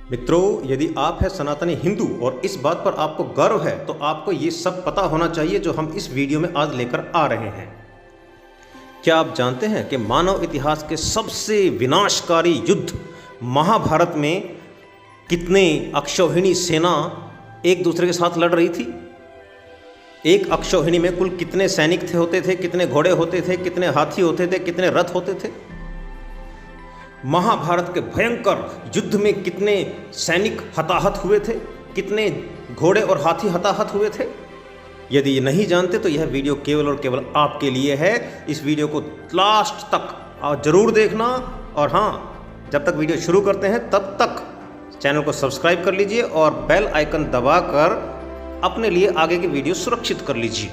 मित्रों, यदि आप हैं सनातनी हिंदू और इस बात पर आपको गर्व है तो आपको ये सब पता होना चाहिए जो हम इस वीडियो में आज लेकर आ रहे हैं। क्या आप जानते हैं कि मानव इतिहास के सबसे विनाशकारी युद्ध महाभारत में कितने अक्षौहिणी सेना एक दूसरे के साथ लड़ रही थी? एक अक्षौहिणी में कुल कितने सैनिक होते थे, कितने घोड़े होते थे, कितने हाथी होते थे, कितने रथ होते थे? महाभारत के भयंकर युद्ध में कितने सैनिक हताहत हुए थे, कितने घोड़े और हाथी हताहत हुए थे? यदि ये नहीं जानते तो यह वीडियो केवल और केवल आपके लिए है। इस वीडियो को लास्ट तक जरूर देखना। और हाँ, जब तक वीडियो शुरू करते हैं तब तक चैनल को सब्सक्राइब कर लीजिए और बेल आइकन दबाकर अपने लिए आगे की वीडियो सुरक्षित कर लीजिए।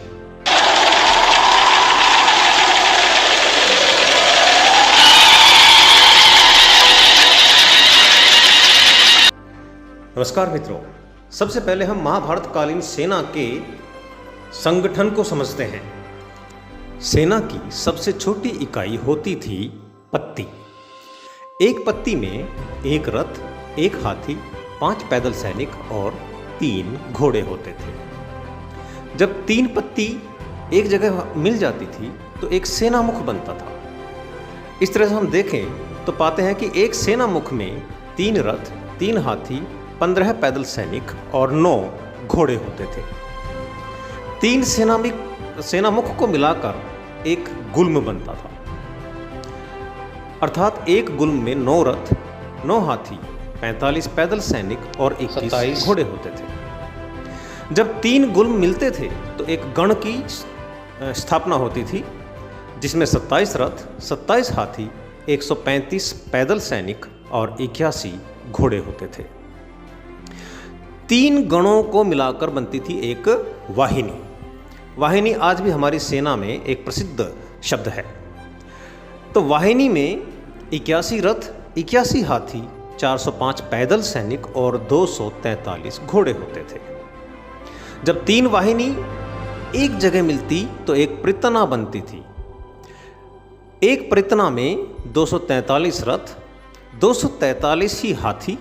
नमस्कार मित्रों, सबसे पहले हम महाभारत कालीन सेना के संगठन को समझते हैं। सेना की सबसे छोटी इकाई होती थी पत्ती। एक पत्ती में एक रथ, एक हाथी, 5 पैदल सैनिक और 3 घोड़े होते थे। जब 3 पत्ती एक जगह मिल जाती थी तो एक सेना मुख बनता था। इस तरह से हम देखें तो पाते हैं कि एक सेना मुख में 3 रथ, 3 हाथी, 15 पैदल सैनिक और 9 घोड़े होते थे। 3 सेना मुख को मिलाकर एक गुल्म बनता था, अर्थात एक गुल्म में 9 रथ, 9 हाथी, 45 पैदल सैनिक और 21 घोड़े होते थे। जब 3 गुल्म मिलते थे तो एक गण की स्थापना होती थी, जिसमें 27 रथ, 27 हाथी, 135 पैदल सैनिक और 81 घोड़े होते थे। 3 गणों को मिलाकर बनती थी एक वाहिनी। वाहिनी आज भी हमारी सेना में एक प्रसिद्ध शब्द है। तो वाहिनी में 81 रथ, 81 हाथी, 405 पैदल सैनिक और 243 घोड़े होते थे। जब 3 वाहिनी एक जगह मिलती तो एक पृतना बनती थी। एक पृतना में 243 रथ, 243 ही हाथी,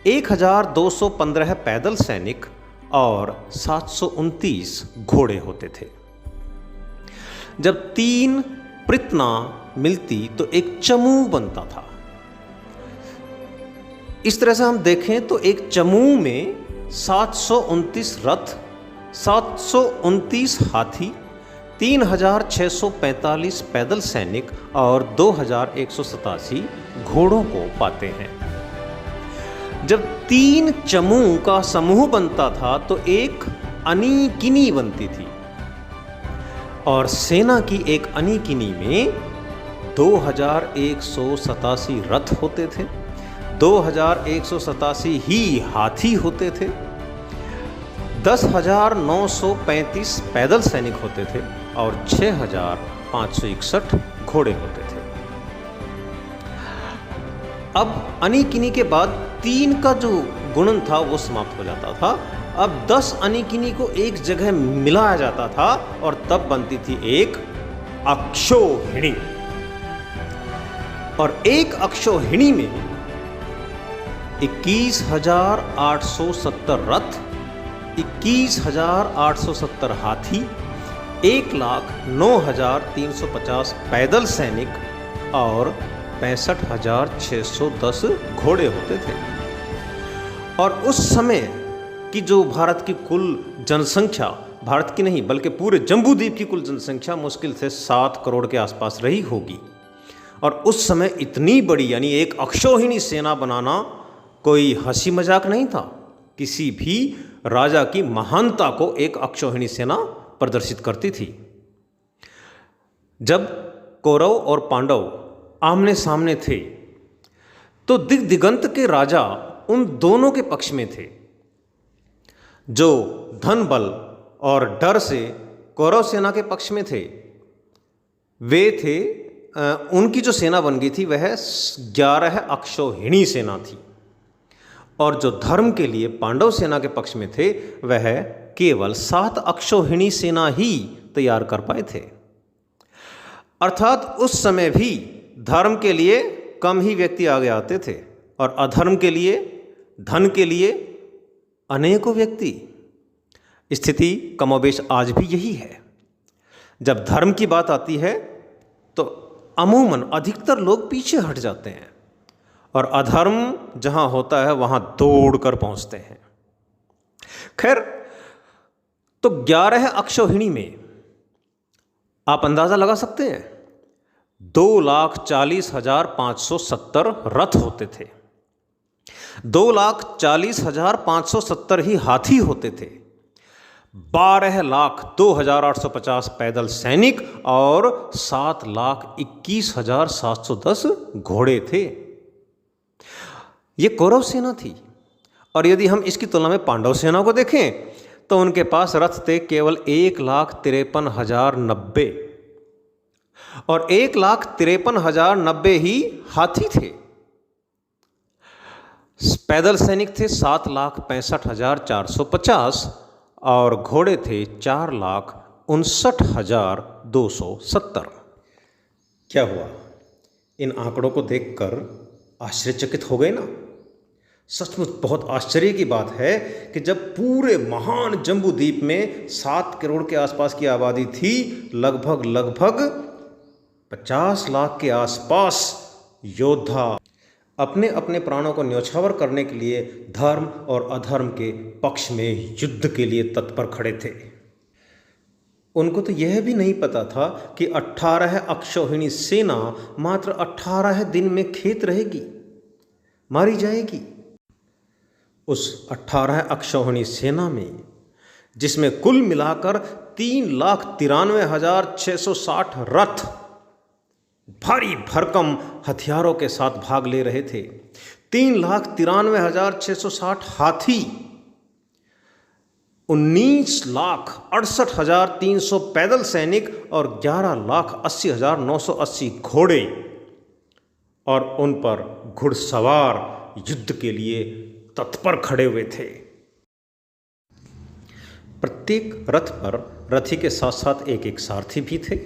1215 पैदल सैनिक और 729 घोड़े होते थे। जब 3 पृतना मिलती तो एक चमू बनता था। इस तरह से हम देखें तो एक चमू में 729 रथ, 729 हाथी, 3645 पैदल सैनिक और 2187 घोड़ों को पाते हैं। जब 3 चमू का समूह बनता था तो एक अनीकिनी बनती थी और सेना की एक अनीकिनी में 2187 रथ होते थे, 2187 ही हाथी होते थे, 10,935 पैदल सैनिक होते थे और 6,561 घोड़े होते थे। अब अनीकिनी के बाद 3 का जो गुणन था वो समाप्त हो जाता था। अब 10 अनीकिनी को एक जगह मिलाया जाता था और तब बनती थी एक अक्षौहिणी। और एक अक्षौहिणी में 21,870 रथ, 21,870 हाथी, 1,09,350 पैदल सैनिक और 65,610 घोड़े होते थे। और उस समय की जो भारत की कुल जनसंख्या, भारत की नहीं बल्कि पूरे जम्बूद्वीप की कुल जनसंख्या मुश्किल से 7 करोड़ के आसपास रही होगी। और उस समय इतनी बड़ी यानी एक अक्षौहिणी सेना बनाना कोई हंसी मजाक नहीं था। किसी भी राजा की महानता को एक अक्षौहिणी सेना प्रदर्शित करती थी। जब कौरव और पांडव आमने सामने थे तो दिग दिगंत के राजा उन दोनों के पक्ष में थे। जो धन बल और डर से कौरव सेना के पक्ष में थे वे थे, उनकी जो सेना बन गई थी वह 11 अक्षौहिणी सेना थी। और जो धर्म के लिए पांडव सेना के पक्ष में थे वह केवल 7 अक्षौहिणी सेना ही तैयार कर पाए थे। अर्थात उस समय भी धर्म के लिए कम ही व्यक्ति आगे आते थे और अधर्म के लिए धन के लिए अनेकों व्यक्ति। स्थिति कमोबेश आज भी यही है। जब धर्म की बात आती है तो अमूमन अधिकतर लोग पीछे हट जाते हैं और अधर्म जहां होता है वहां दौड़ कर पहुंचते हैं। खैर, तो 11 अक्षौहिणी में आप अंदाजा लगा सकते हैं 2,40,570 रथ होते थे, 2,40,570 ही हाथी होते थे, 12,02,850 पैदल सैनिक और 7,21,710 घोड़े थे। ये कौरव सेना थी। और यदि हम इसकी तुलना में पांडव सेना को देखें तो उनके पास रथ थे केवल 1,53,090 और 1,53,090 ही हाथी थे। पैदल सैनिक थे 7,65,450 और घोड़े थे 4,59,270। क्या हुआ? इन आंकड़ों को देखकर आश्चर्यचकित हो गए ना? सचमुच बहुत आश्चर्य की बात है कि जब पूरे महान जम्बूद्वीप में 7 करोड़ के आसपास की आबादी थी, लगभग 50 लाख के आसपास योद्धा अपने अपने प्राणों को न्यौछावर करने के लिए धर्म और अधर्म के पक्ष में युद्ध के लिए तत्पर खड़े थे। उनको तो यह भी नहीं पता था कि 18 अक्षौहिणी सेना मात्र 18 दिन में खेत रहेगी, मारी जाएगी। उस 18 अक्षौहिणी सेना में, जिसमें कुल मिलाकर 3,93,660 रथ भारी भरकम हथियारों के साथ भाग ले रहे थे, 3,93,660 हाथी, 19,68,300 पैदल सैनिक और 11,80,980 घोड़े और उन पर घुड़सवार युद्ध के लिए तत्पर खड़े हुए थे। प्रत्येक रथ पर रथी के साथ साथ एक एक सारथी भी थे।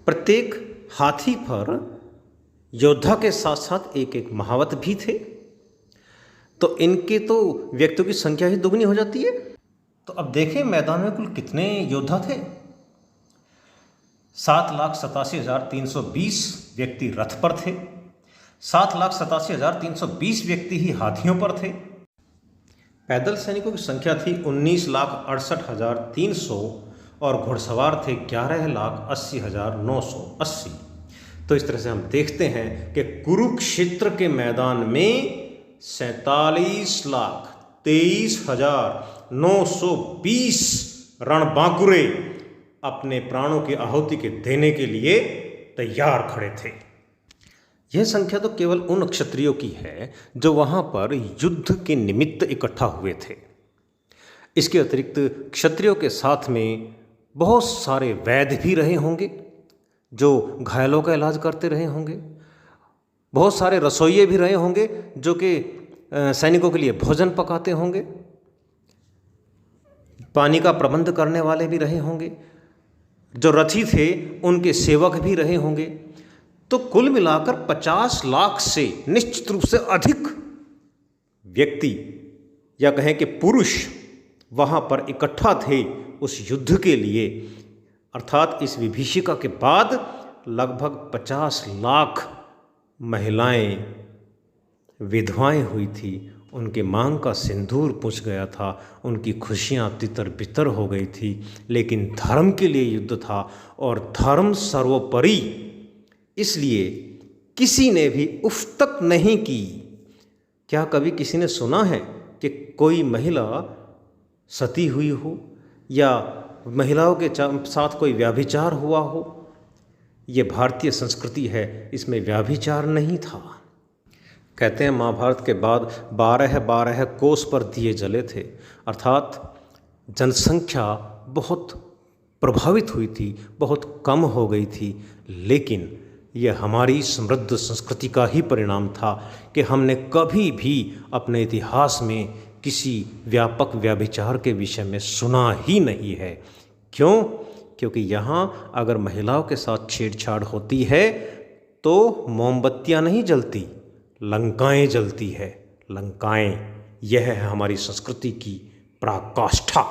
प्रत्येक हाथी पर योद्धा के साथ साथ एक एक महावत भी थे। तो इनके तो व्यक्तियों की संख्या ही दुगनी हो जाती है। तो अब देखें मैदान में कुल कितने योद्धा थे। 7,87,320 व्यक्ति रथ पर थे, 7,87,320 व्यक्ति ही हाथियों पर थे। पैदल सैनिकों की संख्या थी 19,68,300 और घुड़सवार थे 11,80,980। तो इस तरह से हम देखते हैं कि कुरुक्षेत्र के मैदान में 47,23,920 रणबांकुरे अपने प्राणों की आहुति के देने के लिए तैयार खड़े थे। यह संख्या तो केवल उन क्षत्रियों की है जो वहां पर युद्ध के निमित्त इकट्ठा हुए थे। इसके अतिरिक्त क्षत्रियों के साथ में बहुत सारे वैद्य भी रहे होंगे जो घायलों का इलाज करते रहे होंगे, बहुत सारे रसोइये भी रहे होंगे जो कि सैनिकों के लिए भोजन पकाते होंगे, पानी का प्रबंध करने वाले भी रहे होंगे, जो रथी थे उनके सेवक भी रहे होंगे। तो कुल मिलाकर 50 लाख से निश्चित रूप से अधिक व्यक्ति या कहें कि पुरुष वहाँ पर इकट्ठा थे उस युद्ध के लिए। अर्थात इस विभीषिका के बाद लगभग 50 लाख महिलाएं विधवाएं हुई थी, उनके मांग का सिंदूर पुंछ गया था, उनकी खुशियां तितर बितर हो गई थी। लेकिन धर्म के लिए युद्ध था और धर्म सर्वोपरि, इसलिए किसी ने भी उफ तक नहीं की। क्या कभी किसी ने सुना है कि कोई महिला सती हुई हो या महिलाओं के साथ कोई व्याभिचार हुआ हो? ये भारतीय संस्कृति है, इसमें व्याभिचार नहीं था। कहते हैं महाभारत के बाद 12 कोस पर दिए जले थे, अर्थात जनसंख्या बहुत प्रभावित हुई थी, बहुत कम हो गई थी। लेकिन यह हमारी समृद्ध संस्कृति का ही परिणाम था कि हमने कभी भी अपने इतिहास में किसी व्यापक व्याभिचार के विषय में सुना ही नहीं है। क्यों? क्योंकि यहाँ अगर महिलाओं के साथ छेड़छाड़ होती है तो मोमबत्तियाँ नहीं जलती, लंकाएं जलती है, लंकाएं। यह है हमारी संस्कृति की पराकाष्ठा।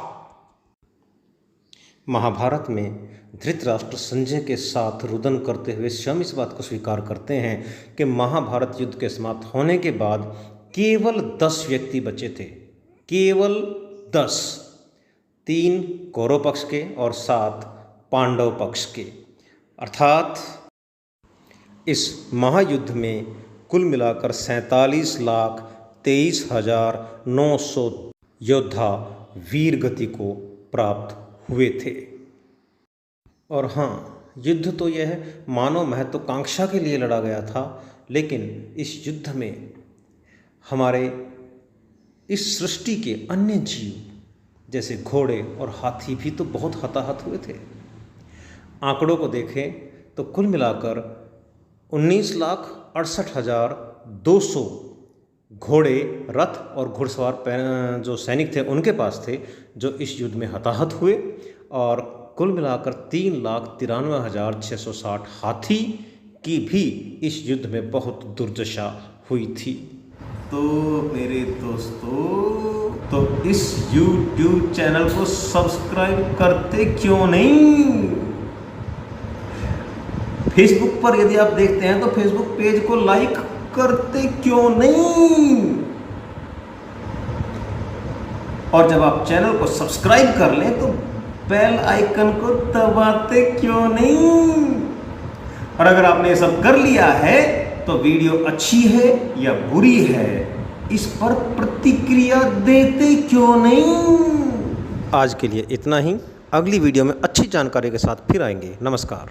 महाभारत में धृतराष्ट्र संजय के साथ रुदन करते हुए स्वयं इस बात को स्वीकार करते हैं कि महाभारत युद्ध के समाप्त होने के बाद केवल 10 व्यक्ति बचे थे, केवल 10, 3 कौरव पक्ष के और 7 पांडव पक्ष के। अर्थात इस महायुद्ध में कुल मिलाकर 47,23,900 योद्धा वीर गति को प्राप्त हुए थे। और हाँ, युद्ध तो यह मानव महत्वाकांक्षा के लिए लड़ा गया था, लेकिन इस युद्ध में हमारे इस सृष्टि के अन्य जीव जैसे घोड़े और हाथी भी तो बहुत हताहत हुए थे। आंकड़ों को देखें तो कुल मिलाकर 19,68,200 घोड़े, रथ और घुड़सवार जो सैनिक थे उनके पास थे, जो इस युद्ध में हताहत हुए। और कुल मिलाकर 3,93,660 हाथी की भी इस युद्ध में बहुत दुर्दशा हुई थी। तो मेरे दोस्तों, तो इस YouTube चैनल को सब्सक्राइब करते क्यों नहीं? फेसबुक पर यदि आप देखते हैं तो फेसबुक पेज को लाइक करते क्यों नहीं? और जब आप चैनल को सब्सक्राइब कर लें तो बेल आइकन को दबाते क्यों नहीं? और अगर आपने ये सब कर लिया है तो वीडियो अच्छी है या बुरी है, इस पर प्रतिक्रिया देते क्यों नहीं? आज के लिए इतना ही। अगली वीडियो में अच्छी जानकारी के साथ फिर आएंगे। नमस्कार।